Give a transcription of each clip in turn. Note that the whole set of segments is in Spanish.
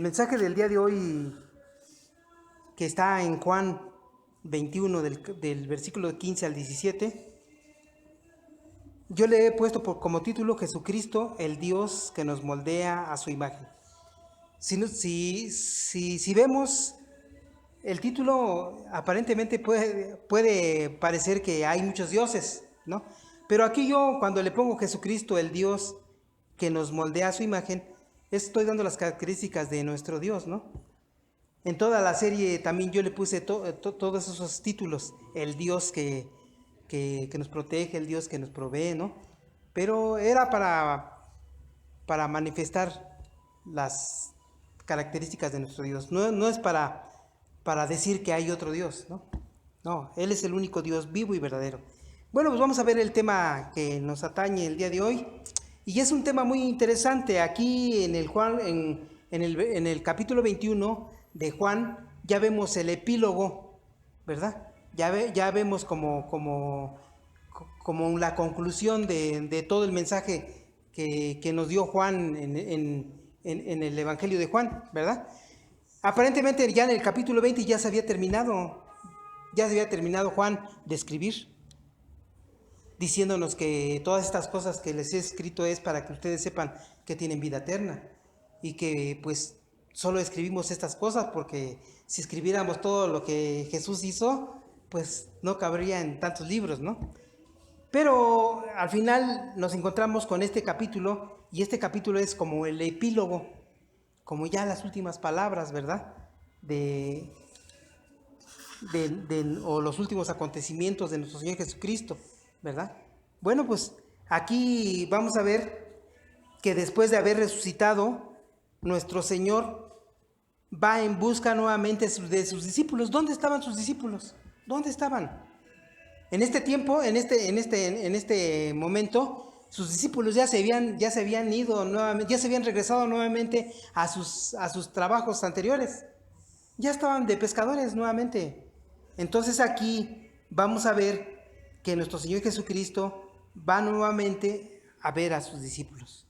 mensaje del día de hoy, que está en Juan 21, del versículo 15 al 17, yo le he puesto como título: Jesucristo, el Dios que nos moldea a su imagen. Si vemos el título, aparentemente puede parecer que hay muchos dioses, ¿no? Pero aquí yo, cuando le pongo Jesucristo, el Dios que nos moldea a su imagen, estoy dando las características de nuestro Dios, ¿no? En toda la serie también yo le puse todos esos títulos: el Dios que nos protege, el Dios que nos provee, ¿no? Pero era para manifestar las características de nuestro Dios. No es para decir que hay otro Dios, ¿no? No, Él es el único Dios vivo y verdadero. Bueno, pues vamos a ver el tema que nos atañe el día de hoy. Y es un tema muy interesante. Aquí en el capítulo 21 de Juan, ya vemos el epílogo, ¿verdad? Ya vemos como la conclusión de todo el mensaje que nos dio Juan en el Evangelio de Juan, ¿verdad? Aparentemente ya en el capítulo 20 ya se había terminado Juan de escribir, diciéndonos que todas estas cosas que les he escrito es para que ustedes sepan que tienen vida eterna, y que pues solo escribimos estas cosas porque si escribiéramos todo lo que Jesús hizo, pues no cabría en tantos libros, ¿no? Pero al final nos encontramos con este capítulo, y este capítulo es como el epílogo, como ya las últimas palabras, ¿verdad? O los últimos acontecimientos de nuestro Señor Jesucristo, ¿verdad? Bueno, pues aquí vamos a ver que después de haber resucitado, nuestro Señor va en busca nuevamente de sus discípulos. ¿Dónde estaban sus discípulos? ¿Dónde estaban? En este tiempo, en este momento, sus discípulos ya se habían ido nuevamente, ya se habían regresado nuevamente a sus trabajos anteriores. Ya estaban de pescadores nuevamente. Entonces aquí vamos a ver que nuestro Señor Jesucristo va nuevamente a ver a sus discípulos.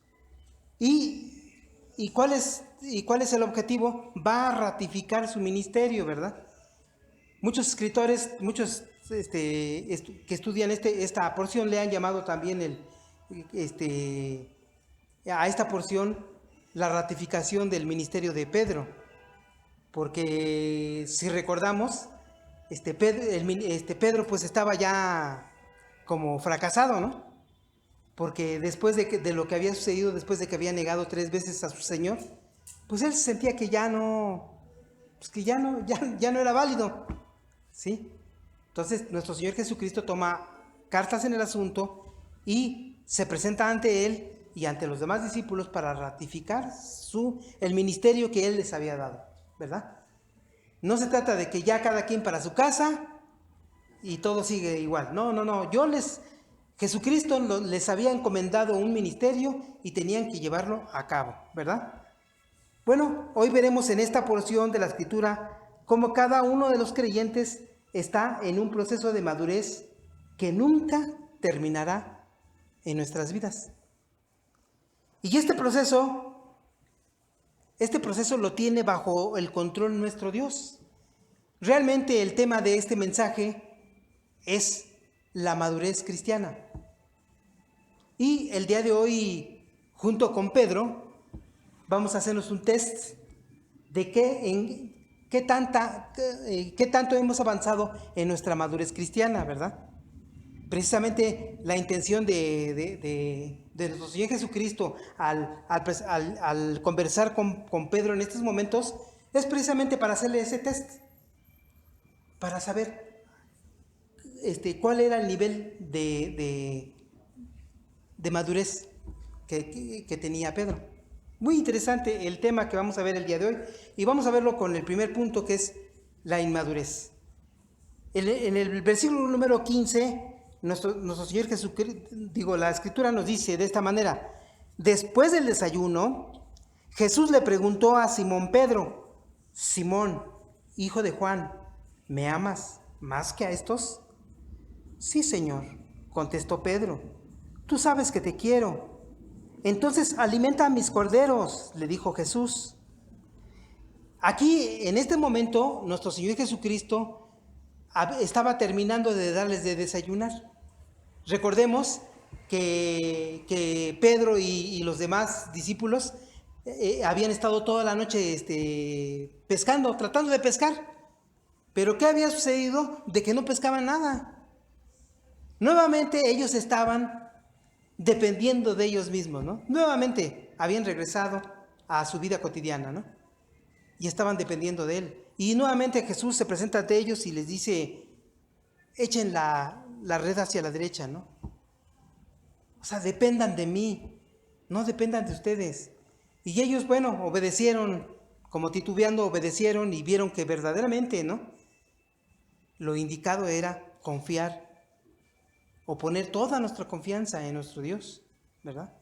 ¿Y cuál es el objetivo? Va a ratificar su ministerio, ¿verdad? Muchos escritores, que estudian esta porción, le han llamado también a esta porción la ratificación del ministerio de Pedro. Porque si recordamos, Pedro pues estaba ya como fracasado, ¿no? Porque después de lo que había sucedido, después de que había negado 3 veces a su Señor, pues él se sentía que ya no era válido, ¿sí? Entonces nuestro Señor Jesucristo toma cartas en el asunto y se presenta ante él y ante los demás discípulos para ratificar el ministerio que él les había dado, ¿verdad? No se trata de que ya cada quien para su casa y todo sigue igual. No. Jesucristo les había encomendado un ministerio y tenían que llevarlo a cabo, ¿verdad? Bueno, hoy veremos en esta porción de la Escritura cómo cada uno de los creyentes está en un proceso de madurez que nunca terminará en nuestras vidas. Y este proceso lo tiene bajo el control nuestro Dios. Realmente el tema de este mensaje es la madurez cristiana. Y el día de hoy, junto con Pedro, vamos a hacernos un test de qué tanto hemos avanzado en nuestra madurez cristiana, ¿verdad? Precisamente la intención de nuestro Señor Jesucristo al conversar con Pedro en estos momentos es precisamente para hacerle ese test, para saber cuál era el nivel de madurez que tenía Pedro. Muy interesante el tema que vamos a ver el día de hoy, y vamos a verlo con el primer punto, que es la inmadurez. En el versículo número 15, nuestro Señor Jesucristo, la Escritura nos dice de esta manera: después del desayuno, Jesús le preguntó a Simón Pedro: Simón, hijo de Juan, ¿me amas más que a estos? Sí, Señor, contestó Pedro, tú sabes que te quiero. Entonces alimenta a mis corderos, le dijo Jesús. Aquí, en este momento, nuestro Señor Jesucristo estaba terminando de darles de desayunar. Recordemos que Pedro y los demás discípulos habían estado toda la noche pescando, tratando de pescar. Pero ¿qué había sucedido? De que no pescaban nada. Nuevamente ellos estaban dependiendo de ellos mismos, ¿no? Nuevamente habían regresado a su vida cotidiana, ¿no? Y estaban dependiendo de él. Y nuevamente Jesús se presenta ante ellos y les dice, echen la red hacia la derecha, ¿no? O sea, dependan de mí, no dependan de ustedes. Y ellos, bueno, obedecieron, como titubeando, obedecieron y vieron que verdaderamente, ¿no? Lo indicado era confiar o poner toda nuestra confianza en nuestro Dios, ¿verdad?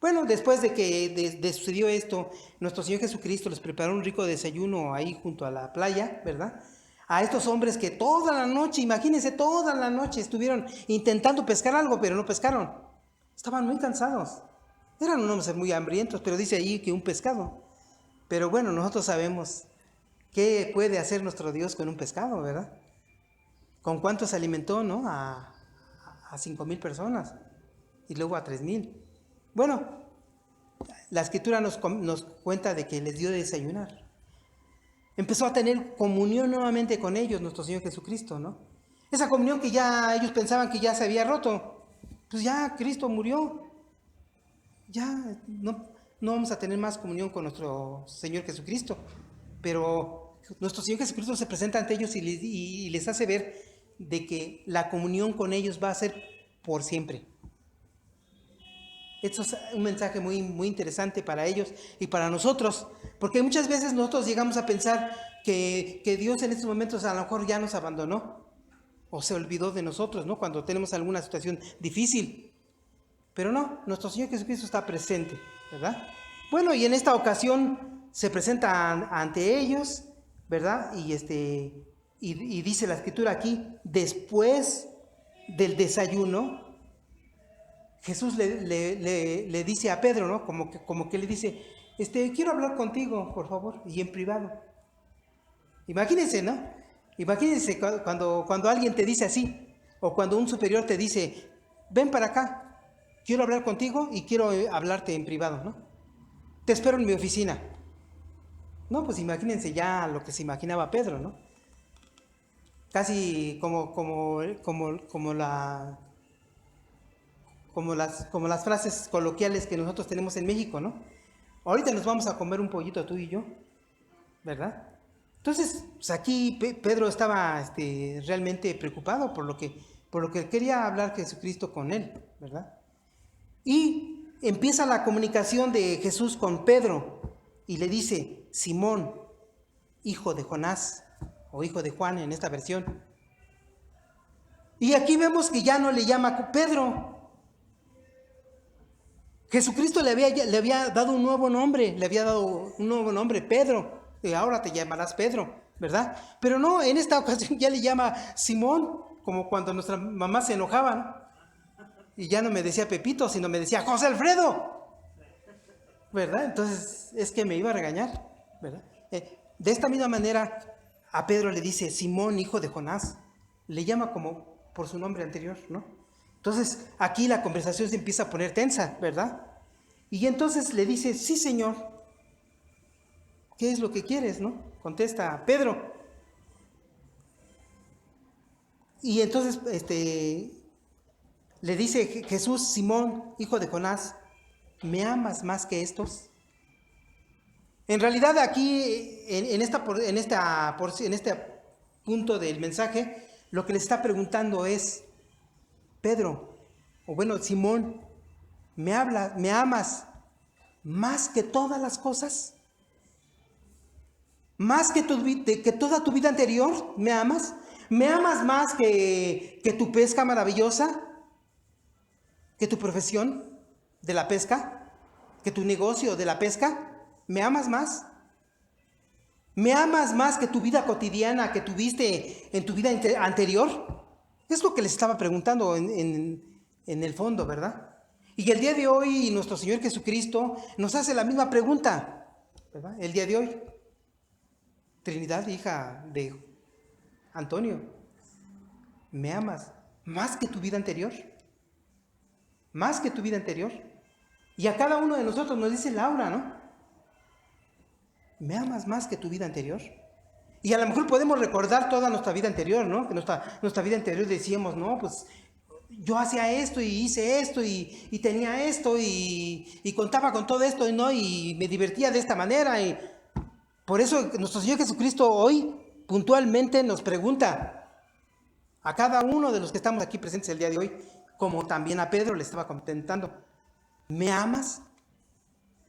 Bueno, después de que sucedió esto, nuestro Señor Jesucristo les preparó un rico desayuno ahí junto a la playa, ¿verdad? A estos hombres que toda la noche, imagínense, toda la noche estuvieron intentando pescar algo, pero no pescaron. Estaban muy cansados. Eran unos muy hambrientos, pero dice ahí que un pescado. Pero bueno, nosotros sabemos qué puede hacer nuestro Dios con un pescado, ¿verdad? ¿Con cuánto se alimentó, no? A 5,000 personas y luego a 3,000. Bueno, la Escritura nos cuenta de que les dio de desayunar. Empezó a tener comunión nuevamente con ellos, nuestro Señor Jesucristo, ¿no? Esa comunión que ya ellos pensaban que ya se había roto. Pues ya Cristo murió. Ya no vamos a tener más comunión con nuestro Señor Jesucristo. Pero nuestro Señor Jesucristo se presenta ante ellos y les hace ver de que la comunión con ellos va a ser por siempre. Esto es un mensaje muy, muy interesante para ellos y para nosotros, porque muchas veces nosotros llegamos a pensar que Dios en estos momentos a lo mejor ya nos abandonó o se olvidó de nosotros, ¿no? Cuando tenemos alguna situación difícil. Pero no, nuestro Señor Jesucristo está presente, ¿verdad? Bueno, y en esta ocasión se presenta ante ellos, ¿verdad? Y dice la Escritura aquí, después del desayuno, Jesús le dice a Pedro, ¿no? Como que le dice, quiero hablar contigo, por favor, y en privado. Imagínense, ¿no? Imagínense cuando alguien te dice así, o cuando un superior te dice, ven para acá, quiero hablar contigo y quiero hablarte en privado, ¿no? Te espero en mi oficina. No, pues imagínense ya lo que se imaginaba Pedro, ¿no? Casi como las frases coloquiales que nosotros tenemos en México, ¿no? Ahorita nos vamos a comer un pollito tú y yo, ¿verdad? Entonces, pues aquí Pedro estaba realmente preocupado por lo que quería hablar Jesucristo con él, ¿verdad? Y empieza la comunicación de Jesús con Pedro y le dice, Simón, hijo de Jonás, o hijo de Juan en esta versión. Y aquí vemos que ya no le llama Pedro. Jesucristo le había dado un nuevo nombre, Pedro, y ahora te llamarás Pedro, ¿verdad? Pero no, en esta ocasión ya le llama Simón, como cuando nuestra mamá se enojaba, ¿no? Y ya no me decía Pepito, sino me decía José Alfredo, ¿verdad? Entonces es que me iba a regañar, ¿verdad? De esta misma manera a Pedro le dice Simón, hijo de Jonás, le llama como por su nombre anterior, ¿no? Entonces aquí la conversación se empieza a poner tensa, ¿verdad? Y entonces le dice, sí Señor, ¿qué es lo que quieres, no? Contesta Pedro. Y entonces le dice Jesús, Simón, hijo de Jonás, ¿me amas más que estos? En realidad aquí, en este punto del mensaje, lo que le está preguntando es, Pedro, o bueno, Simón, ¿me amas más que todas las cosas? ¿Más que toda tu vida anterior? ¿Me amas? ¿Me amas más que tu pesca maravillosa? ¿Que tu profesión de la pesca? ¿Que tu negocio de la pesca? ¿Me amas más? ¿Me amas más que tu vida cotidiana que tuviste en tu vida anterior? Es lo que les estaba preguntando en el fondo, ¿verdad? Y el día de hoy nuestro Señor Jesucristo nos hace la misma pregunta, ¿verdad? El día de hoy. Trinidad, hija de Antonio, ¿me amas más que tu vida anterior? Más que tu vida anterior. Y a cada uno de nosotros nos dice Laura, ¿no? ¿Me amas más que tu vida anterior? Y a lo mejor podemos recordar toda nuestra vida anterior, ¿no? Que nuestra vida anterior decíamos, no, pues yo hacía esto y hice esto y tenía esto y contaba con todo esto, ¿no? Y me divertía de esta manera. Y por eso nuestro Señor Jesucristo hoy puntualmente nos pregunta a cada uno de los que estamos aquí presentes el día de hoy, como también a Pedro le estaba contentando, ¿me amas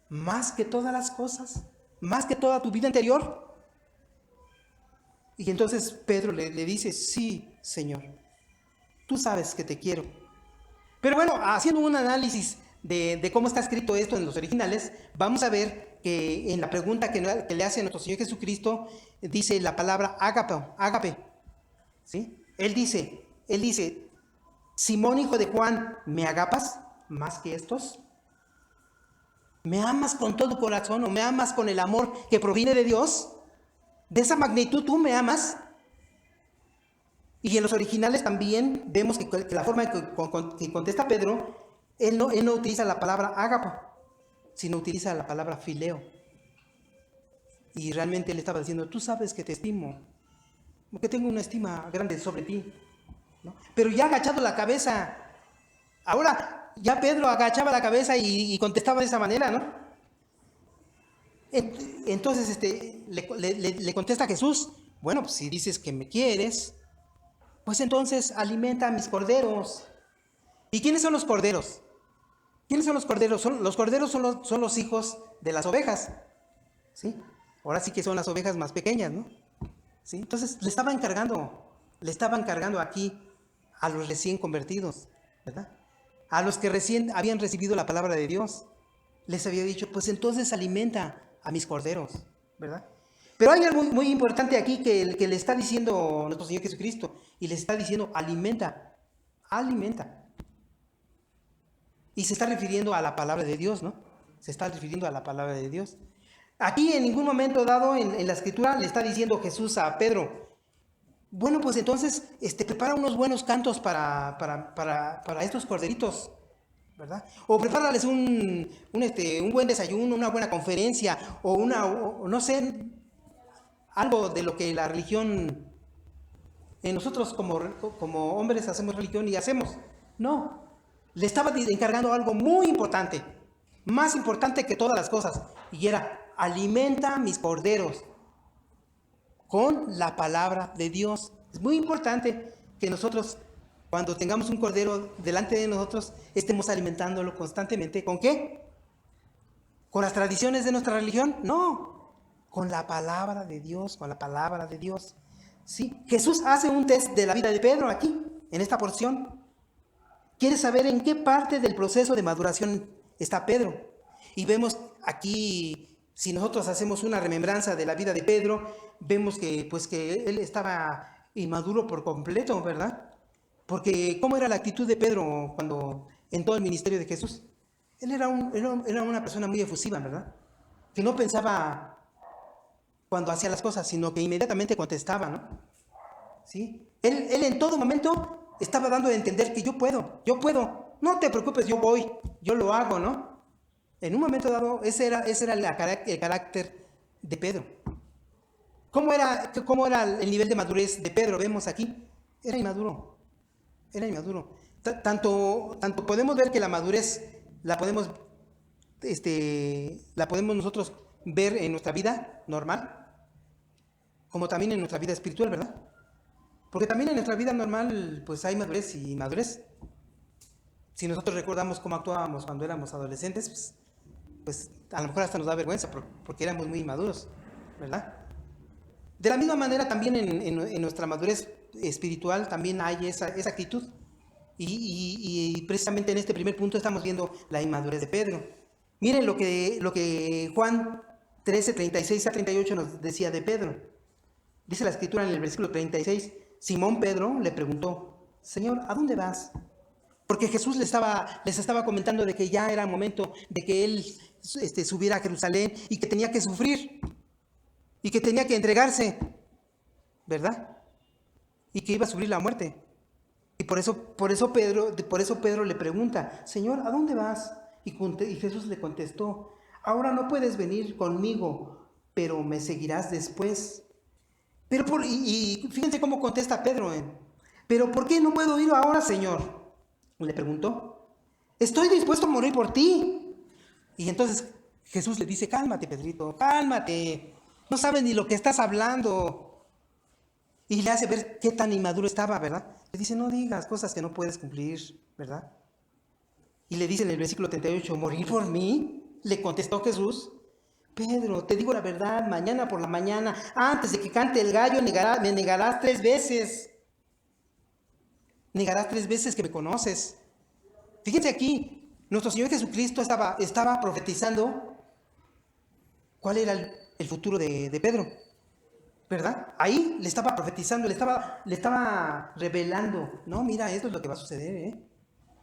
más que todas las cosas? ¿Más que toda tu vida anterior? Y entonces Pedro le dice, sí, Señor, tú sabes que te quiero. Pero bueno, haciendo un análisis de cómo está escrito esto en los originales, vamos a ver que en la pregunta que le hace a nuestro Señor Jesucristo, dice la palabra ágape, ¿sí? Él dice, Simón, hijo de Juan, ¿me agapas más que estos? ¿Me amas con todo corazón o me amas con el amor que proviene de Dios? ¿De esa magnitud tú me amas? Y en los originales también vemos que la forma en que contesta Pedro, él no utiliza la palabra ágapo, sino utiliza la palabra fileo. Y realmente él estaba diciendo, tú sabes que te estimo, porque tengo una estima grande sobre ti, ¿no? Pero ya agachado la cabeza, ahora ya Pedro agachaba la cabeza y contestaba de esa manera, ¿no? Entonces le contesta a Jesús, bueno, pues si dices que me quieres, pues entonces alimenta a mis corderos. ¿Y quiénes son los corderos? ¿Quiénes son los corderos? Los corderos son los hijos de las ovejas, ¿sí? Ahora sí que son las ovejas más pequeñas, ¿no? ¿Sí? Entonces le estaba encargando aquí a los recién convertidos, ¿verdad? A los que recién habían recibido la palabra de Dios. Les había dicho, pues entonces alimenta a mis corderos, ¿verdad? Pero hay algo muy importante aquí que le está diciendo nuestro Señor Jesucristo, y les está diciendo, alimenta. Y se está refiriendo a la palabra de Dios, ¿no? Se está refiriendo a la palabra de Dios. Aquí en ningún momento dado en la escritura le está diciendo Jesús a Pedro, bueno, pues entonces prepara unos buenos cantos para estos corderitos, ¿verdad? O prepárales un buen desayuno, una buena conferencia, o no sé, algo de lo que la religión, nosotros como hombres hacemos religión y hacemos. No, le estaba encargando algo muy importante, más importante que todas las cosas, y era, alimenta mis corderos con la palabra de Dios. Es muy importante que nosotros, cuando tengamos un cordero delante de nosotros, estemos alimentándolo constantemente. ¿Con qué? ¿Con las tradiciones de nuestra religión? No, con la palabra de Dios, con la palabra de Dios. ¿Sí? Jesús hace un test de la vida de Pedro aquí, en esta porción. Quiere saber en qué parte del proceso de maduración está Pedro. Y vemos aquí, si nosotros hacemos una remembranza de la vida de Pedro, vemos que él estaba inmaduro por completo, ¿verdad? Porque ¿cómo era la actitud de Pedro cuando en todo el ministerio de Jesús? Él era una persona muy efusiva, ¿verdad? Que no pensaba cuando hacía las cosas, sino que inmediatamente contestaba, ¿no? ¿Sí? Él en todo momento estaba dando a entender que yo puedo, no te preocupes, yo voy, yo lo hago, ¿no? En un momento dado, ese era el carácter de Pedro. ¿Cómo era el nivel de madurez de Pedro? Vemos aquí, era inmaduro. Tanto podemos ver que la madurez la podemos nosotros ver en nuestra vida normal, como también en nuestra vida espiritual, ¿verdad? Porque también en nuestra vida normal, pues hay madurez y inmadurez. Si nosotros recordamos cómo actuábamos cuando éramos adolescentes, pues a lo mejor hasta nos da vergüenza porque éramos muy inmaduros, ¿verdad? De la misma manera también en nuestra madurez espiritual también hay esa actitud. Y precisamente en este primer punto estamos viendo la inmadurez de Pedro. Miren lo que Juan 13, 36 a 38 nos decía de Pedro. Dice la escritura en el versículo 36, Simón Pedro le preguntó, Señor, ¿a dónde vas? Porque Jesús les estaba comentando de que ya era momento de que él subiera a Jerusalén y que tenía que sufrir. y que tenía que entregarse, ¿verdad? Y que iba a sufrir la muerte. Y por eso Pedro le pregunta, Señor, ¿a dónde vas? Y Jesús le contestó, ahora no puedes venir conmigo, pero me seguirás después. Y fíjense cómo contesta Pedro, ¿pero por qué no puedo ir ahora, Señor? Le preguntó, estoy dispuesto a morir por ti. Y entonces Jesús le dice, cálmate, Pedrito, cálmate, no sabes ni lo que estás hablando. Y le hace ver qué tan inmaduro estaba, ¿verdad? Le dice, no digas cosas que no puedes cumplir, ¿verdad? Y le dice en el versículo 38, ¿morir por mí? Le contestó Jesús, Pedro, te digo la verdad, mañana por la mañana, antes de que cante el gallo, me negarás 3 veces. Negarás 3 veces que me conoces. Fíjense aquí, nuestro Señor Jesucristo estaba profetizando cuál era el futuro de Pedro, ¿verdad? Ahí le estaba profetizando, le estaba revelando, no, mira, esto es lo que va a suceder, ¿eh?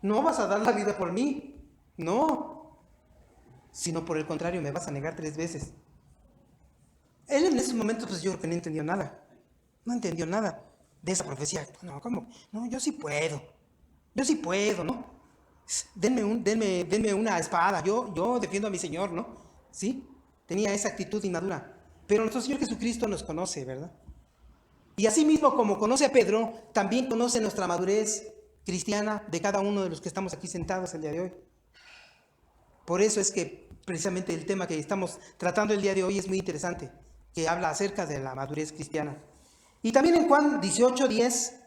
No vas a dar la vida por mí, no, sino por el contrario, me vas a negar 3 veces. Él en esos momentos, pues yo creo que no entendió nada de esa profecía. No, ¿cómo? No, yo sí puedo, ¿no? Denme una espada, yo defiendo a mi Señor, ¿no? ¿Sí? Tenía esa actitud inmadura. Pero nuestro Señor Jesucristo nos conoce, ¿verdad? Y así mismo como conoce a Pedro, también conoce nuestra madurez cristiana de cada uno de los que estamos aquí sentados el día de hoy. Por eso es que precisamente el tema que estamos tratando el día de hoy es muy interesante, que habla acerca de la madurez cristiana. Y también en Juan 18, 10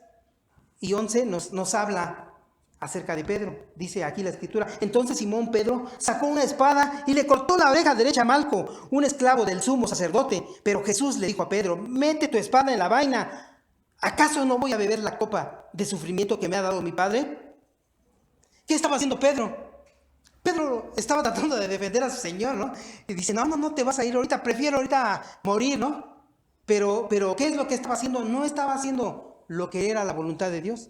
y 11 nos habla acerca de Pedro. Dice aquí la escritura, entonces Simón Pedro sacó una espada y le cortó la oreja derecha a Malco, un esclavo del sumo sacerdote. Pero Jesús le dijo a Pedro, mete tu espada en la vaina. ¿Acaso no voy a beber la copa de sufrimiento que me ha dado mi Padre? ¿Qué estaba haciendo Pedro? Pedro estaba tratando de defender a su Señor, ¿no? Y dice, no te vas a ir ahorita, prefiero ahorita morir, ¿no? Pero ¿qué es lo que estaba haciendo? No estaba haciendo lo que era la voluntad de Dios,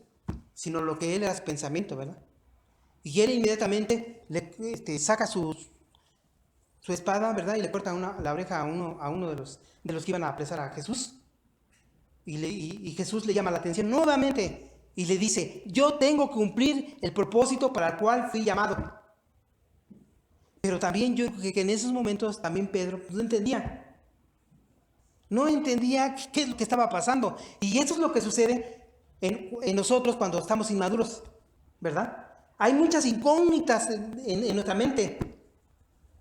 sino lo que él era su pensamiento, ¿verdad? Y él inmediatamente saca su espada, ¿verdad? Y le corta la oreja a uno de los que iban a apresar a Jesús. Y Jesús le llama la atención nuevamente y le dice, yo tengo que cumplir el propósito para el cual fui llamado. Pero también yo creo que en esos momentos también Pedro no entendía. No entendía qué es lo que estaba pasando. Y eso es lo que sucede en nosotros cuando estamos inmaduros, ¿verdad? Hay muchas incógnitas en nuestra mente.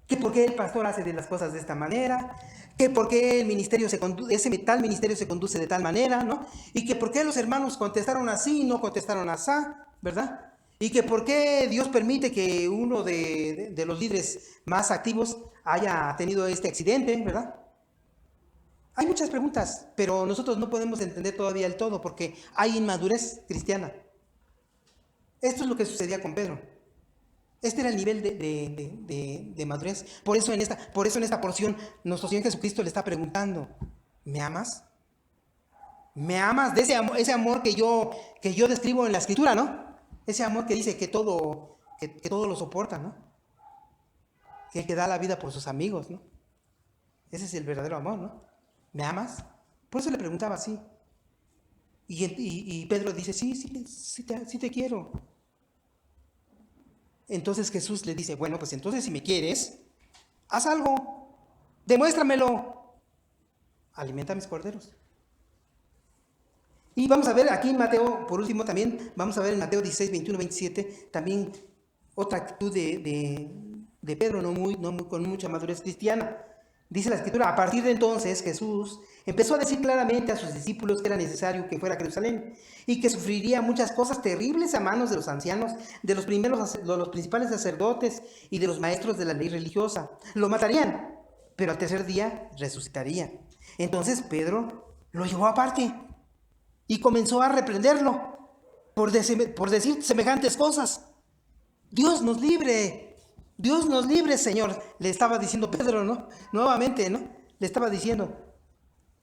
Que por qué el pastor hace de las cosas de esta manera, que por qué ese tal ministerio se conduce de tal manera, ¿no? Y que por qué los hermanos contestaron así y no contestaron así, ¿verdad? Y que por qué Dios permite que uno de los líderes más activos haya tenido este accidente, ¿verdad? Hay muchas preguntas, pero nosotros no podemos entender todavía el todo porque hay inmadurez cristiana. Esto es lo que sucedía con Pedro. Este era el nivel de madurez. Por eso en esta porción nuestro Señor Jesucristo le está preguntando, ¿me amas? ¿Me amas? De ese amor que yo describo en la Escritura, ¿no? Ese amor que dice que todo lo soporta, ¿no? Que da la vida por sus amigos, ¿no? Ese es el verdadero amor, ¿no? ¿Me amas? Por eso le preguntaba así. Y Pedro dice, sí te quiero. Entonces Jesús le dice, bueno, pues entonces si me quieres, haz algo, demuéstramelo. Alimenta a mis corderos. Y vamos a ver aquí en Mateo, por último también, vamos a ver en Mateo 16, 21, 27, también otra actitud de Pedro, con mucha madurez cristiana. Dice la Escritura, a partir de entonces Jesús empezó a decir claramente a sus discípulos que era necesario que fuera a Jerusalén y que sufriría muchas cosas terribles a manos de los ancianos, de los principales sacerdotes y de los maestros de la ley religiosa. Lo matarían, pero al tercer día resucitaría. Entonces Pedro lo llevó aparte y comenzó a reprenderlo por decir semejantes cosas. Dios nos libre, Señor, le estaba diciendo Pedro, ¿no? Nuevamente, ¿no? Le estaba diciendo,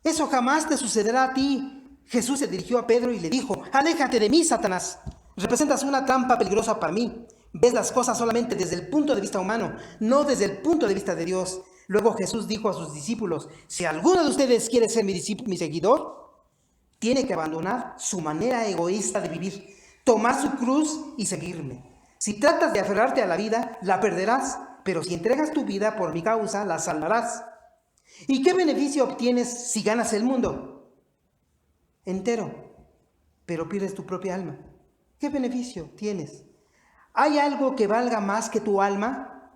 eso jamás te sucederá a ti. Jesús se dirigió a Pedro y le dijo, aléjate de mí, Satanás. Representas una trampa peligrosa para mí. Ves las cosas solamente desde el punto de vista humano, no desde el punto de vista de Dios. Luego Jesús dijo a sus discípulos: si alguno de ustedes quiere ser mi seguidor, tiene que abandonar su manera egoísta de vivir, tomar su cruz y seguirme. Si tratas de aferrarte a la vida, la perderás, pero si entregas tu vida por mi causa, la salvarás. ¿Y qué beneficio obtienes si ganas el mundo entero, pero pierdes tu propia alma? ¿Qué beneficio tienes? ¿Hay algo que valga más que tu alma?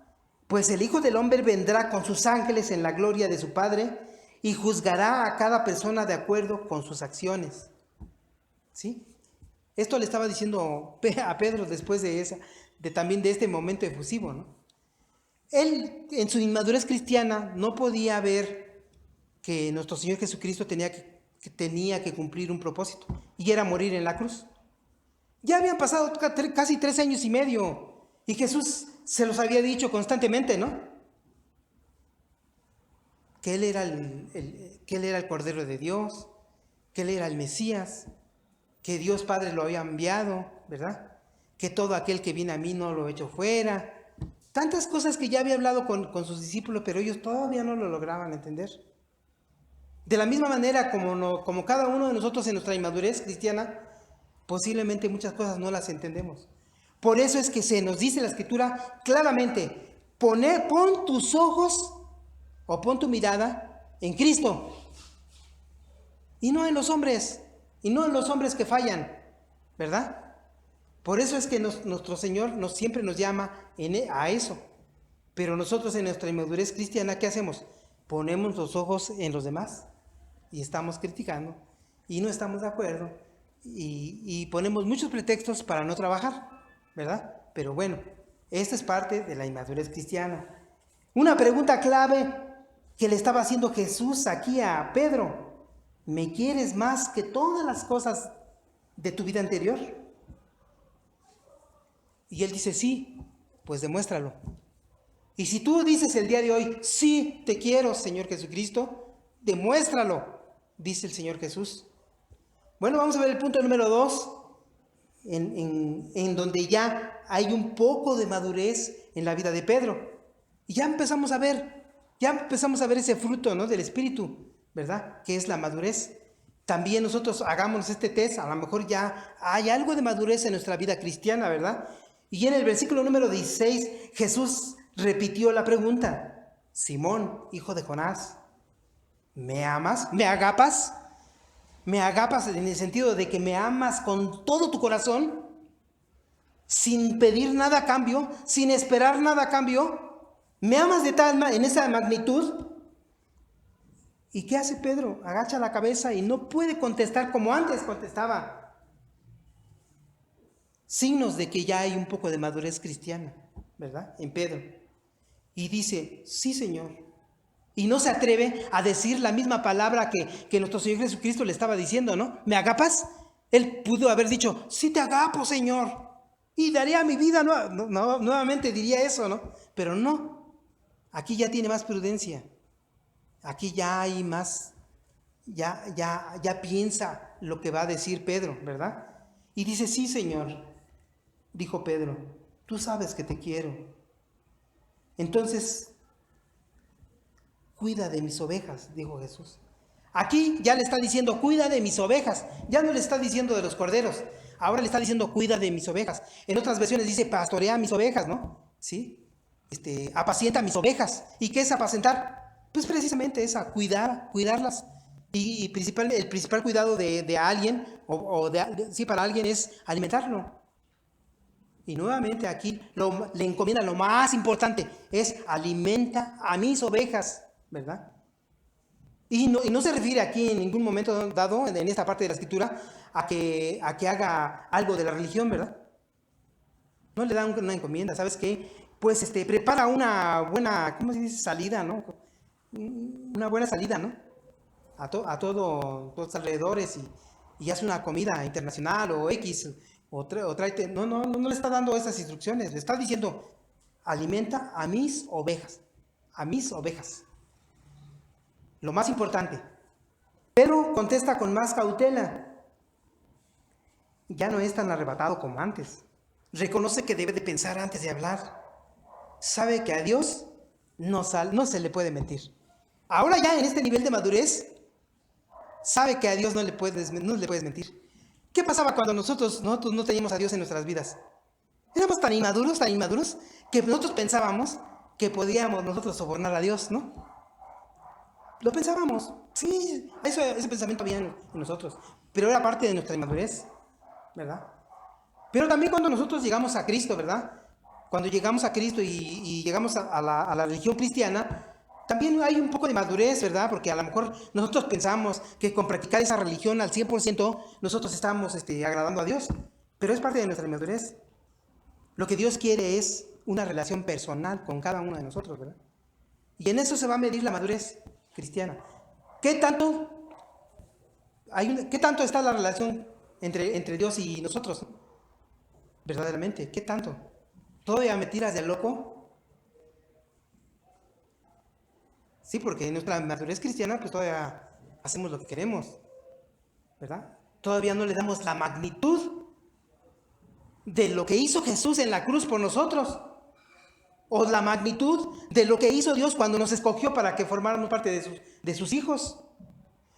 Pues el Hijo del Hombre vendrá con sus ángeles en la gloria de su Padre y juzgará a cada persona de acuerdo con sus acciones. ¿Sí? Esto le estaba diciendo a Pedro después también de este momento efusivo, ¿no? Él, en su inmadurez cristiana, no podía ver que nuestro Señor Jesucristo tenía que cumplir un propósito, y era morir en la cruz. Ya habían pasado casi 3 años y medio, y Jesús se los había dicho constantemente, ¿no? Que Él era el Cordero de Dios, que Él era el Mesías, que Dios Padre lo había enviado, ¿verdad? Que todo aquel que viene a mí no lo echo fuera. Tantas cosas que ya había hablado con sus discípulos, pero ellos todavía no lo lograban entender. De la misma manera como cada uno de nosotros en nuestra inmadurez cristiana, posiblemente muchas cosas no las entendemos. Por eso es que se nos dice en la Escritura claramente: pon tus ojos o pon tu mirada en Cristo, y no en los hombres, que fallan, ¿verdad? Por eso es que nuestro Señor siempre nos llama a eso. Pero nosotros en nuestra inmadurez cristiana, ¿qué hacemos? Ponemos los ojos en los demás y estamos criticando y no estamos de acuerdo y ponemos muchos pretextos para no trabajar, ¿verdad? Pero bueno, esta es parte de la inmadurez cristiana. Una pregunta clave que le estaba haciendo Jesús aquí a Pedro: ¿me quieres más que todas las cosas de tu vida anterior? Y él dice: sí, pues demuéstralo. Y si tú dices el día de hoy: sí, te quiero, Señor Jesucristo, demuéstralo, dice el Señor Jesús. Bueno, vamos a ver el punto número 2, en donde ya hay un poco de madurez en la vida de Pedro. Y ya empezamos a ver ese fruto, ¿no?, del Espíritu, ¿verdad?, que es la madurez. También nosotros hagamos este test, a lo mejor ya hay algo de madurez en nuestra vida cristiana, ¿verdad? Y en el versículo número 16, Jesús repitió la pregunta: Simón, hijo de Jonás, ¿me amas? ¿Me agapas? ¿Me agapas en el sentido de que me amas con todo tu corazón? Sin pedir nada a cambio, sin esperar nada a cambio. ¿Me amas en esa magnitud? ¿Y qué hace Pedro? Agacha la cabeza y no puede contestar como antes contestaba. Signos de que ya hay un poco de madurez cristiana, ¿verdad?, en Pedro. Y dice: sí, Señor. Y no se atreve a decir la misma palabra que nuestro Señor Jesucristo le estaba diciendo, ¿no? ¿Me agapas? Él pudo haber dicho: sí te agapo, Señor, y daría mi vida. Nuevamente diría eso, ¿no? Pero no. Aquí ya tiene más prudencia. Aquí ya hay más. Ya piensa lo que va a decir Pedro, ¿verdad? Y dice: sí, Señor. Dijo Pedro: tú sabes que te quiero. Entonces, cuida de mis ovejas, dijo Jesús. Aquí ya le está diciendo: cuida de mis ovejas. Ya no le está diciendo de los corderos. Ahora le está diciendo: cuida de mis ovejas. En otras versiones dice: pastorea mis ovejas, ¿no? ¿Sí? Apacienta mis ovejas. ¿Y qué es apacentar? Pues precisamente es cuidarlas. Y el principal cuidado de alguien, para alguien, es alimentarlo. Y nuevamente aquí le encomienda lo más importante: es alimenta a mis ovejas, ¿verdad? Y no se refiere aquí en ningún momento dado, en esta parte de la Escritura, a que haga algo de la religión, ¿verdad? No le da una encomienda, ¿sabes qué? Pues prepara una buena, ¿cómo se dice?, salida, ¿no? Una buena salida, ¿no? A todos los alrededores y hace una comida internacional o X, o tráete. No le está dando esas instrucciones, le está diciendo: alimenta a mis ovejas, lo más importante. Pero contesta con más cautela. Ya no es tan arrebatado como antes. Reconoce que debe de pensar antes de hablar. Sabe que a Dios no se le puede mentir. Ahora ya en este nivel de madurez, sabe que a Dios no le puedes mentir. ¿Qué pasaba cuando nosotros no teníamos a Dios en nuestras vidas? Éramos tan inmaduros, que nosotros pensábamos que podíamos nosotros sobornar a Dios, ¿no? Lo pensábamos, sí, ese pensamiento había en nosotros, pero era parte de nuestra inmadurez, ¿verdad? Pero también cuando nosotros llegamos a Cristo, ¿verdad? Cuando llegamos a Cristo y llegamos a la religión cristiana, también hay un poco de madurez, ¿verdad? Porque a lo mejor nosotros pensamos que con practicar esa religión al 100% nosotros estamos agradando a Dios, pero es parte de nuestra inmadurez. Lo que Dios quiere es una relación personal con cada uno de nosotros, ¿verdad? Y en eso se va a medir la madurez cristiana. ¿Qué tanto está la relación entre Dios y nosotros? Verdaderamente, ¿qué tanto? ¿Todavía me tiras de loco? Sí, porque en nuestra madurez cristiana pues todavía hacemos lo que queremos, ¿verdad? Todavía no le damos la magnitud de lo que hizo Jesús en la cruz por nosotros, o la magnitud de lo que hizo Dios cuando nos escogió para que formáramos parte de sus hijos,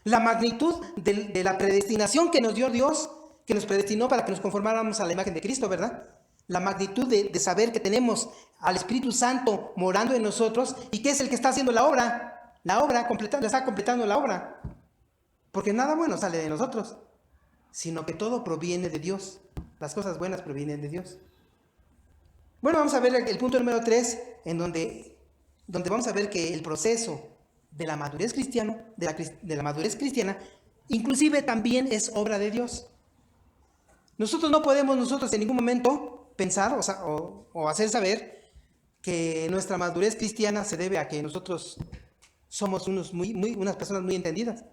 la magnitud de la predestinación que nos dio Dios, que nos predestinó para que nos conformáramos a la imagen de Cristo, ¿verdad? La magnitud de saber que tenemos al Espíritu Santo morando en nosotros y que es el que está haciendo la obra está completando la obra, porque nada bueno sale de nosotros, sino que todo proviene de Dios. Las cosas buenas provienen de Dios. Bueno, vamos a ver el punto número 3, en donde vamos a ver que el proceso de la madurez cristiana, de la madurez cristiana, inclusive también es obra de Dios. Nosotros no podemos en ningún momento pensar o hacer saber que nuestra madurez cristiana se debe a que nosotros somos unas personas muy entendidas,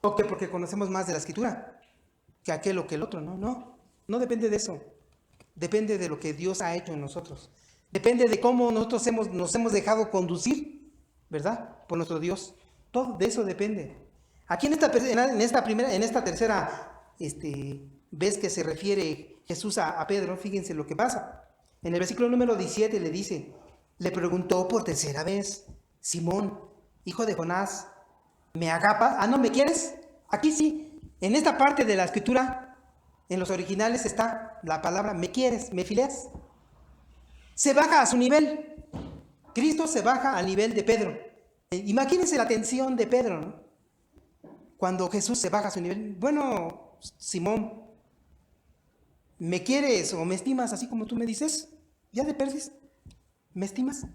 o que porque conocemos más de la Escritura que aquel o que el otro. No depende de eso. Depende de lo que Dios ha hecho en nosotros. Depende de cómo nosotros nos hemos dejado conducir, ¿verdad? Por nuestro Dios. Todo de eso depende. Aquí en esta tercera vez que se refiere Jesús a Pedro, fíjense lo que pasa. En el versículo número 17 le preguntó por tercera vez: Simón, hijo de Jonás, ¿me agapas? ¿No me quieres? Aquí sí, en esta parte de la Escritura, en los originales está la palabra me quieres, me fileas. Se baja a su nivel. Cristo se baja al nivel de Pedro. Imagínense la tensión de Pedro, ¿no? Cuando Jesús se baja a su nivel. Bueno, Simón, ¿me quieres o me estimas así como tú me dices? Ya de perdis, ¿me estimas?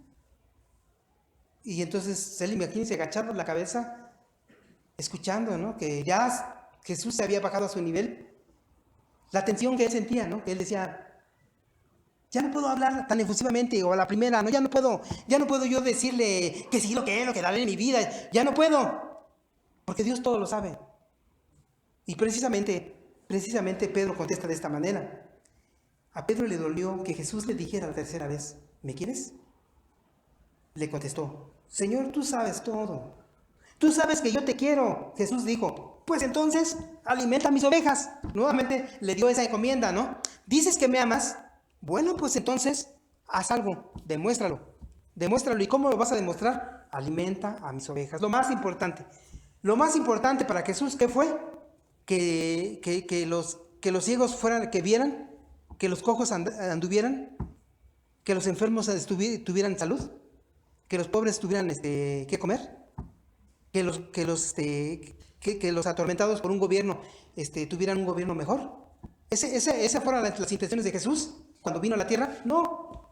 Y entonces él, imagínense, agachando la cabeza, escuchando, ¿no? Que ya Jesús se había bajado a su nivel. La tensión que él sentía, ¿no? Que él decía, ya no puedo hablar tan efusivamente, o a la primera, ¿no? Ya no puedo yo decirle que sí, lo que daré en mi vida. Ya no puedo, porque Dios todo lo sabe. Y precisamente Pedro contesta de esta manera. A Pedro le dolió que Jesús le dijera la tercera vez, ¿me quieres? Le contestó, Señor, tú sabes todo. Tú sabes que yo te quiero. Jesús dijo, pues entonces alimenta mis ovejas. Nuevamente le dio esa encomienda, ¿no? Dices que me amas. Bueno, pues entonces haz algo, demuéstralo. ¿Y cómo lo vas a demostrar? Alimenta a mis ovejas. Lo más importante para Jesús, ¿qué fue? Que los ciegos que vieran, que los cojos anduvieran, que los enfermos tuvieran salud, que los pobres tuvieran qué comer, que los atormentados por un gobierno tuvieran un gobierno mejor. ¿Esas fueron las intenciones de Jesús cuando vino a la tierra? No.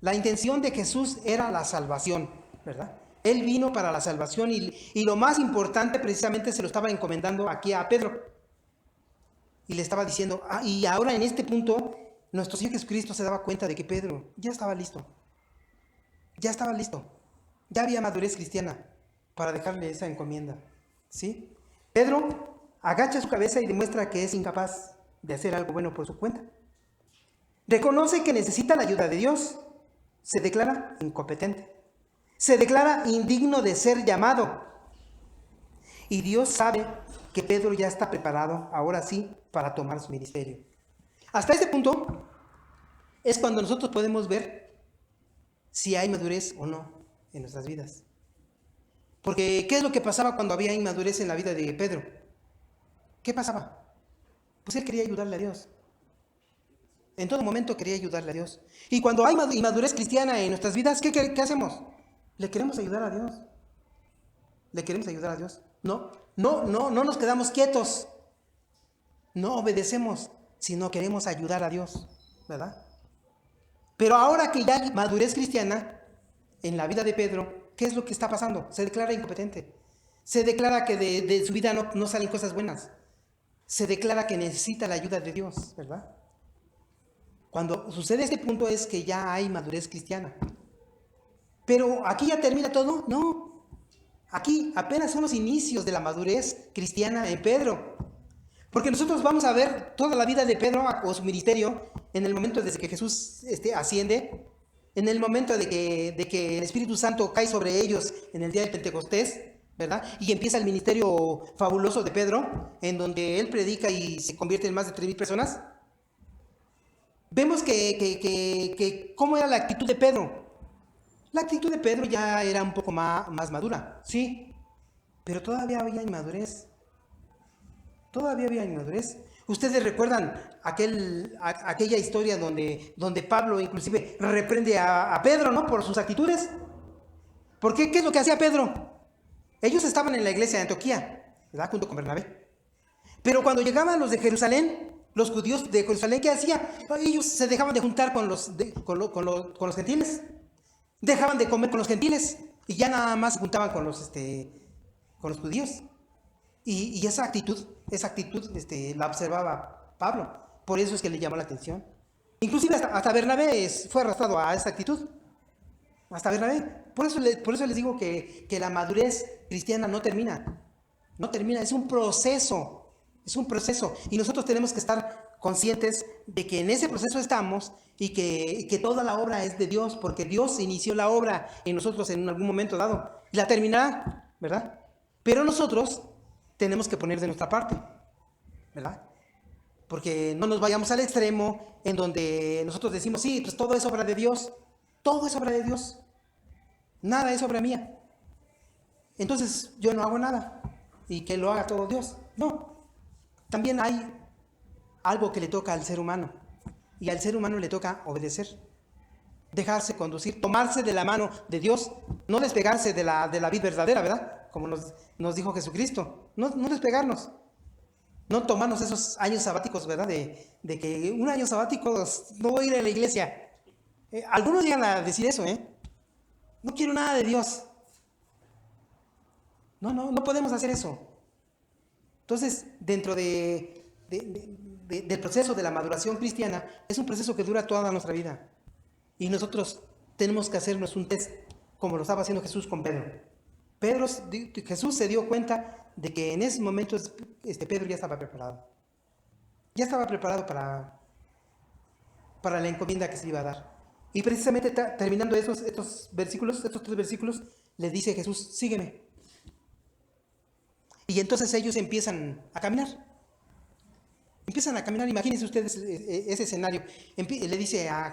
La intención de Jesús era la salvación, ¿verdad? Él vino para la salvación y lo más importante precisamente se lo estaba encomendando aquí a Pedro. Y le estaba diciendo, y ahora en este punto, nuestro Señor Jesucristo se daba cuenta de que Pedro ya estaba listo. Ya había madurez cristiana para dejarle esa encomienda, ¿sí? Pedro agacha su cabeza y demuestra que es incapaz de hacer algo bueno por su cuenta. Reconoce que necesita la ayuda de Dios. Se declara incompetente. Se declara indigno de ser llamado. Y Dios sabe que Pedro ya está preparado, ahora sí, para tomar su ministerio. Hasta este punto es cuando nosotros podemos ver si hay madurez o no en nuestras vidas. Porque, ¿qué es lo que pasaba cuando había inmadurez en la vida de Pedro? ¿Qué pasaba? Pues él quería ayudarle a Dios. En todo momento quería ayudarle a Dios. Y cuando hay inmadurez cristiana en nuestras vidas, ¿qué hacemos? Le queremos ayudar a Dios. Le queremos ayudar a Dios. No nos quedamos quietos. No obedecemos, sino queremos ayudar a Dios, ¿verdad? Pero ahora que ya hay madurez cristiana en la vida de Pedro, ¿qué es lo que está pasando? Se declara incompetente. Se declara que de su vida no salen cosas buenas. Se declara que necesita la ayuda de Dios, ¿verdad? Cuando sucede este punto es que ya hay madurez cristiana. Pero aquí ya termina todo. No. Aquí apenas son los inicios de la madurez cristiana en Pedro. Porque nosotros vamos a ver toda la vida de Pedro o su ministerio en el momento desde que Jesús asciende, en el momento de que el Espíritu Santo cae sobre ellos en el día de Pentecostés, ¿verdad? Y empieza el ministerio fabuloso de Pedro, en donde él predica y se convierte en más de 3,000 personas. Vemos que cómo era la actitud de Pedro. La actitud de Pedro ya era un poco más madura, sí, pero todavía había inmadurez. Todavía había inmadurez. ¿Ustedes recuerdan aquella historia donde Pablo inclusive reprende a Pedro, ¿no? Por sus actitudes. ¿Por qué? ¿Qué es lo que hacía Pedro? Ellos estaban en la iglesia de Antioquía, ¿verdad? Junto con Bernabé. Pero cuando llegaban los de Jerusalén, los judíos de Jerusalén, ¿qué hacían? Ellos se dejaban de juntar con los gentiles. Dejaban de comer con los gentiles. Y ya nada más se juntaban con los judíos. Y esa actitud la observaba Pablo. Por eso es que le llamó la atención. Inclusive hasta Bernabé fue arrastrado a esa actitud. Hasta Bernabé. Por eso les digo que la madurez cristiana no termina. No termina, es un proceso. Es un proceso. Y nosotros tenemos que estar conscientes de que en ese proceso estamos y que toda la obra es de Dios, porque Dios inició la obra en nosotros en algún momento dado. Y la terminará, ¿verdad? Pero nosotros tenemos que poner de nuestra parte, ¿verdad? Porque no nos vayamos al extremo en donde nosotros decimos, sí, pues todo es obra de Dios. Todo es obra de Dios. Nada es obra mía. Entonces yo no hago nada y que lo haga todo Dios. No. También hay algo que le toca al ser humano. Y al ser humano le toca obedecer. Dejarse conducir, tomarse de la mano de Dios, no despegarse de la vida verdadera, ¿verdad? Como nos dijo Jesucristo, no despegarnos, no tomarnos esos años sabáticos, ¿verdad? De que un año sabático no voy a ir a la iglesia. Algunos llegan a decir eso, no quiero nada de Dios. No podemos hacer eso. Entonces, dentro del proceso de la maduración cristiana, es un proceso que dura toda nuestra vida. Y nosotros tenemos que hacernos un test, como lo estaba haciendo Jesús con Pedro. Jesús se dio cuenta de que en esos momentos Pedro ya estaba preparado. Ya estaba preparado para la encomienda que se iba a dar. Y precisamente terminando estos 3 versículos, les dice Jesús, sígueme. Y entonces ellos empiezan a caminar. Imagínense ustedes ese escenario. Le dice a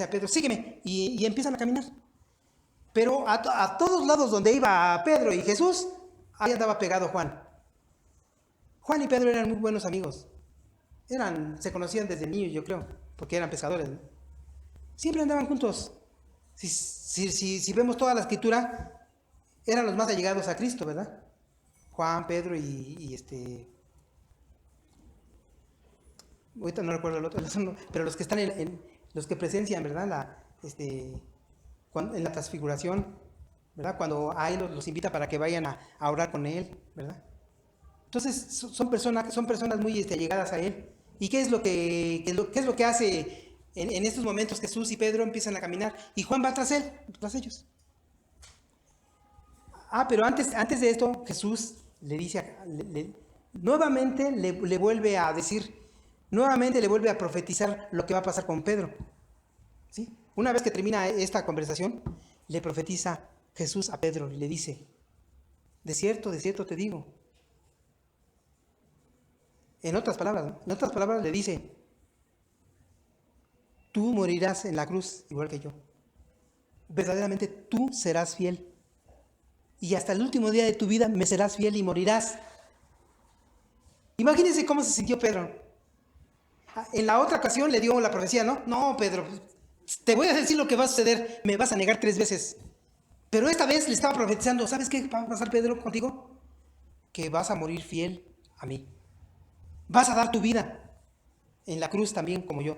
Pedro, sígueme, y empiezan a caminar. Pero a todos lados donde iba Pedro y Jesús, ahí andaba pegado Juan. Juan y Pedro eran muy buenos amigos. Se conocían desde niños, yo creo, porque eran pescadores, ¿no? Siempre andaban juntos. Si vemos toda la escritura, eran los más allegados a Cristo, ¿verdad? Juan, Pedro y ahorita no recuerdo el otro, pero los que están los que presencian, ¿verdad? En la transfiguración, ¿verdad? Cuando a él los invita para que vayan a orar con él, ¿verdad? Entonces son personas muy allegadas a él. ¿Y qué es lo que hace en estos momentos? Jesús y Pedro empiezan a caminar y Juan va tras ellos. Pero antes de esto, Jesús le dice, nuevamente le vuelve a decir, nuevamente le vuelve a profetizar lo que va a pasar con Pedro. ¿Sí? Una vez que termina esta conversación, le profetiza Jesús a Pedro y le dice, de cierto te digo. En otras palabras le dice, tú morirás en la cruz igual que yo. verdaderamente tú serás fiel. Y hasta el último día de tu vida me serás fiel y morirás. Imagínense cómo se sintió Pedro. En la otra ocasión le dio la profecía, ¿no? No, Pedro, te voy a decir lo que va a suceder, me vas a negar 3 veces. Pero esta vez le estaba profetizando, ¿sabes qué va a pasar, Pedro, contigo? Que vas a morir fiel a mí. Vas a dar tu vida en la cruz también, como yo.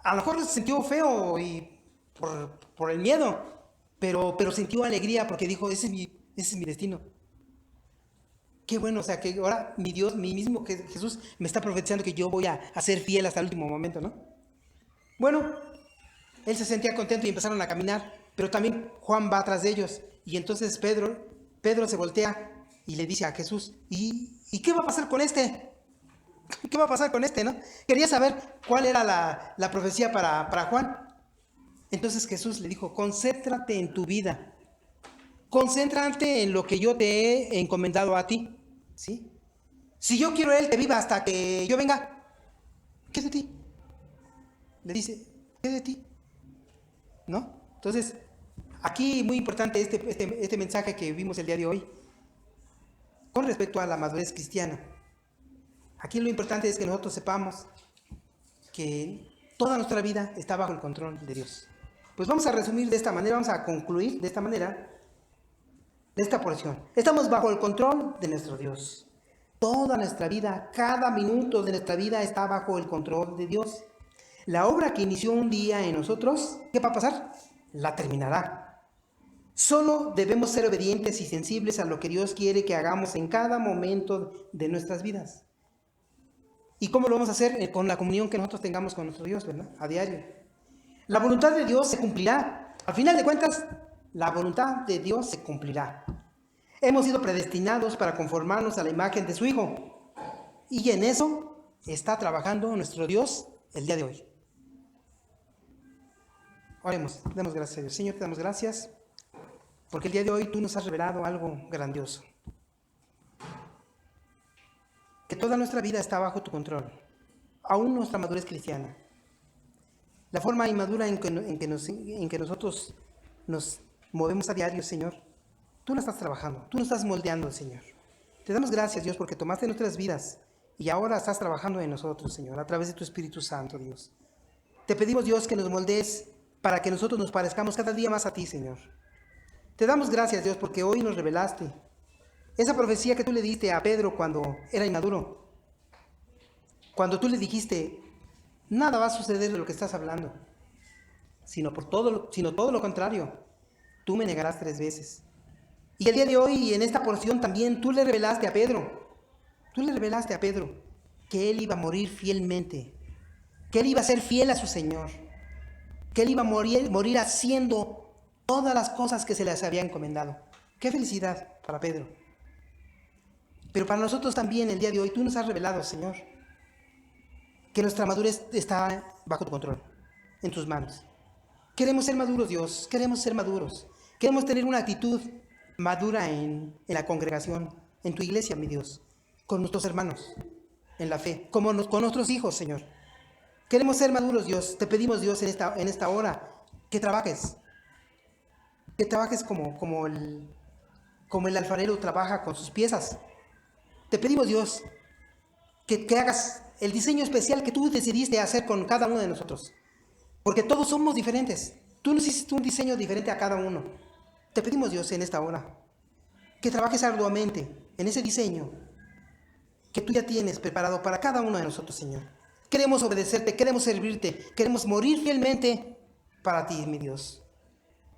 A lo mejor se sintió feo y por el miedo, pero sintió alegría porque dijo, ese es mi destino. Qué bueno, o sea, que ahora mi Dios, mi mismo Jesús, me está profetizando que yo voy a ser fiel hasta el último momento, ¿no? Bueno, él se sentía contento y empezaron a caminar, pero también Juan va atrás de ellos. Y entonces Pedro se voltea y le dice a Jesús, ¿y qué va a pasar con este? ¿Qué va a pasar con este, no? Quería saber cuál era la profecía para Juan. Entonces Jesús le dijo, concéntrate en tu vida. Concéntrate en lo que yo te he encomendado a ti. ¿Sí? Si yo quiero él que viva hasta que yo venga, ¿qué de ti? Le dice, ¿qué de ti? ¿No? Entonces, aquí muy importante este mensaje que vimos el día de hoy con respecto a la madurez cristiana. Aquí lo importante es que nosotros sepamos que toda nuestra vida está bajo el control de Dios. Pues vamos a resumir de esta manera, vamos a concluir de esta manera esta porción. Estamos bajo el control de nuestro Dios. Toda nuestra vida, cada minuto de nuestra vida está bajo el control de Dios. La obra que inició un día en nosotros, ¿qué va a pasar? La terminará. Solo debemos ser obedientes y sensibles a lo que Dios quiere que hagamos en cada momento de nuestras vidas. ¿Y cómo lo vamos a hacer? Con la comunión que nosotros tengamos con nuestro Dios, ¿verdad? A diario. La voluntad de Dios se cumplirá. Al final de cuentas, la voluntad de Dios se cumplirá. Hemos sido predestinados para conformarnos a la imagen de su Hijo. Y en eso está trabajando nuestro Dios el día de hoy. Oremos, demos gracias a Dios. Señor, te damos gracias porque el día de hoy tú nos has revelado algo grandioso. Que toda nuestra vida está bajo tu control, aún nuestra madurez cristiana. La forma inmadura en que nosotros nos movemos a diario, Señor, tú la estás trabajando, tú nos estás moldeando, Señor. Te damos gracias, Dios, porque tomaste nuestras vidas y ahora estás trabajando en nosotros, Señor, a través de tu Espíritu Santo, Dios. Te pedimos, Dios, que nos moldees para que nosotros nos parezcamos cada día más a ti, Señor. Te damos gracias, Dios, porque hoy nos revelaste esa profecía que tú le diste a Pedro cuando era inmaduro. Cuando tú le dijiste, nada va a suceder de lo que estás hablando, sino todo lo contrario. Tú me negarás 3 veces. Y el día de hoy, en esta porción también, tú le revelaste a Pedro que él iba a morir fielmente, que él iba a ser fiel a su Señor, que él iba a morir haciendo todas las cosas que se les había encomendado. ¡Qué felicidad para Pedro! Pero para nosotros también, el día de hoy, tú nos has revelado, Señor, que nuestra madurez está bajo tu control, en tus manos. Queremos ser maduros, Dios, queremos ser maduros. Queremos tener una actitud madura en la congregación, en tu iglesia, mi Dios, con nuestros hermanos, en la fe, con nuestros hijos, Señor. Queremos ser maduros, Dios. Te pedimos, Dios, en esta hora, que trabajes como el alfarero trabaja con sus piezas. Te pedimos, Dios, que hagas el diseño especial que tú decidiste hacer con cada uno de nosotros. Porque todos somos diferentes. Tú nos hiciste un diseño diferente a cada uno. Te pedimos, Dios, en esta hora, que trabajes arduamente en ese diseño que tú ya tienes preparado para cada uno de nosotros, Señor. Queremos obedecerte, queremos servirte, queremos morir fielmente para ti, mi Dios.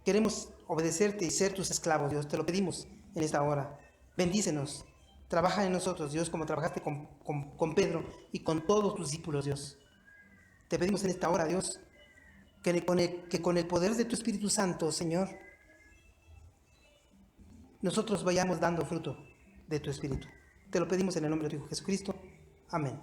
Queremos obedecerte y ser tus esclavos, Dios. Te lo pedimos en esta hora. Bendícenos. Trabaja en nosotros, Dios, como trabajaste con Pedro y con todos tus discípulos, Dios. Te pedimos en esta hora, Dios, que con el poder de tu Espíritu Santo, Señor, nosotros vayamos dando fruto de tu Espíritu. Te lo pedimos en el nombre de tu Hijo Jesucristo. Amén.